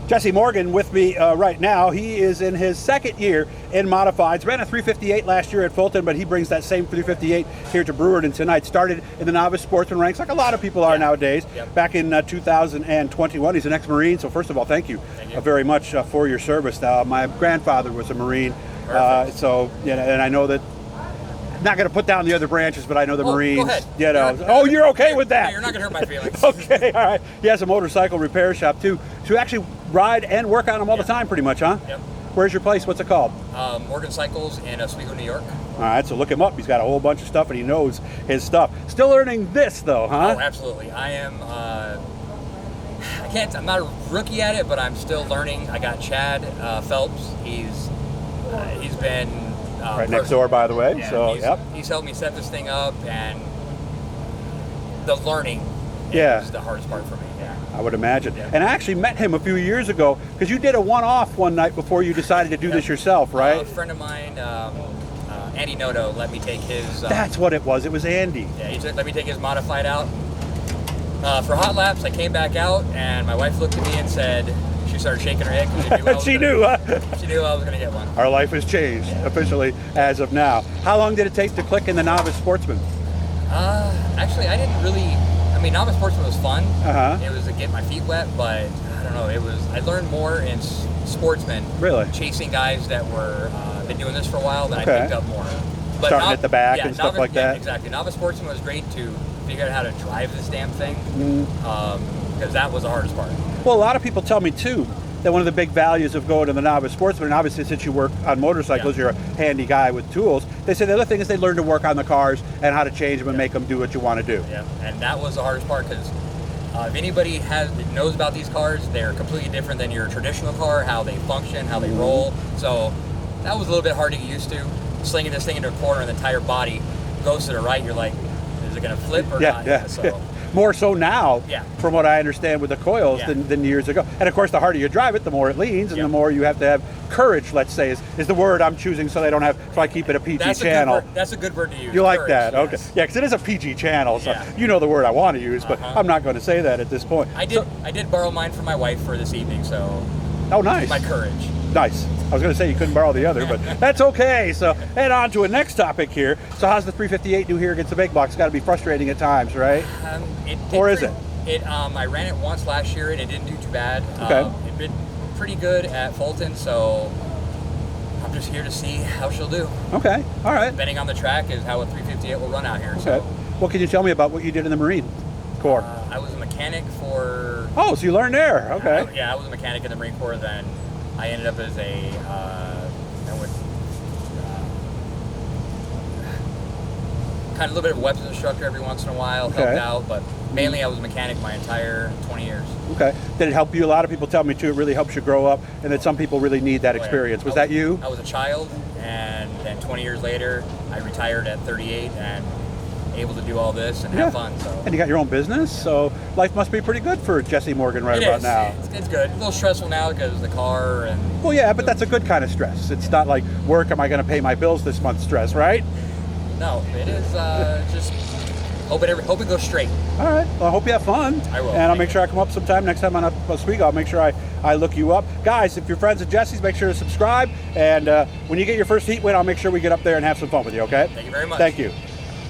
Jesse Morgan with me right now. He is in his second year in modifieds. Ran a 358 last year at Fulton, but he brings that same 358 here to Brewerton tonight. Started in the novice sportsman ranks like a lot of people are nowadays. Yep. Back in 2021. He's an ex-Marine, so first of all, thank you, very much for your service. My grandfather was a Marine, so and I know that. Not going to put down the other branches, but I know the Marines. Go ahead. You know. You're okay with that? You're not going to hurt my feelings. Okay, all right. He has a motorcycle repair shop too. So you actually ride and work on them all the time, pretty much, huh? Yep. Where's your place? What's it called? Morgan Cycles in Oswego, New York. All right, so look him up. He's got a whole bunch of stuff, and he knows his stuff. Still learning this, though, huh? Oh, absolutely. I am. I'm not a rookie at it, but I'm still learning. I got Chad Phelps. He's been. Right next door, by the way. Yeah, so, he's helped me set this thing up, and the learning is the hardest part for me. Yeah, I would imagine. Yeah. And I actually met him a few years ago because you did a one-off one night before you decided to do this yourself, right? A friend of mine, Andy Noto, let me take his. That's what it was. It was Andy. Yeah, he let me take his modified out for hot laps. I came back out, and my wife looked at me and said. She started shaking her head because she knew I was going to get one. Our life has changed officially as of now. How long did it take to click in the novice sportsman? Actually, I didn't really. I mean, novice sportsman was fun. Uh-huh. It was to get my feet wet, but I don't know. I learned more in sportsman. Really? Chasing guys that were been doing this for a while than I picked up more. But starting at the back and stuff like that. Exactly. Novice sportsman was great to figure out how to drive this damn thing because that was the hardest part. Well, a lot of people tell me, too, that one of the big values of going to the novice sportsman, and obviously since you work on motorcycles, you're a handy guy with tools, they say the other thing is they learn to work on the cars and how to change them and make them do what you want to do. Yeah, and that was the hardest part because if anybody knows about these cars, they're completely different than your traditional car, how they function, how they roll. So that was a little bit hard to get used to. Slinging this thing into a corner and the entire body goes to the right, you're like, is it going to flip or not? Yeah. So, more so now, from what I understand with the coils than years ago. And of course, the harder you drive it, the more it leans, and the more you have to have courage, let's say, is the word I'm choosing, so I keep it a PG channel. That's a good word to use. You like courage, that? yes. Okay. Yeah, because it is a PG channel, so you know the word I want to use, but I'm not going to say that at this point. I did borrow mine from my wife for this evening, so. Oh, nice. My courage. Nice. I was going to say you couldn't borrow the other, but that's okay. So head on to a next topic here. So how's the 358 do here against the big box? It's got to be frustrating at times, right? Or is it? I ran it once last year and it didn't do too bad. Okay. It did pretty good at Fulton, so I'm just here to see how she'll do. Okay. All right. Depending on the track is how a 358 will run out here. Okay. So. What can you tell me about what you did in the Marine Corps? I was a mechanic for... Oh, so you learned there. Okay. I was a mechanic in the Marine Corps. Then I ended up as kind of a little bit of a weapons instructor every once in a while, helped out, but mainly I was a mechanic my entire 20 years. Okay. Did it help you? A lot of people tell me, too, it really helps you grow up, and that some people really need that experience. Was that you? I was a child, and then 20 years later, I retired at 38 and able to do all this and have fun. So. And you got your own business, so life must be pretty good for Jesse Morgan about now. It's good. A little stressful now because of the car and... Well, yeah, but that's a good kind of stress. It's not like, work, am I going to pay my bills this month stress, right? No, it is just hope it goes straight. All right. Well, I hope you have fun. I will. And I'll make sure I come up sometime next time on Oswego. I'll make sure I look you up. Guys, if you're friends of Jesse's, make sure to subscribe. And when you get your first heat win, I'll make sure we get up there and have some fun with you, okay? Thank you very much. Thank you.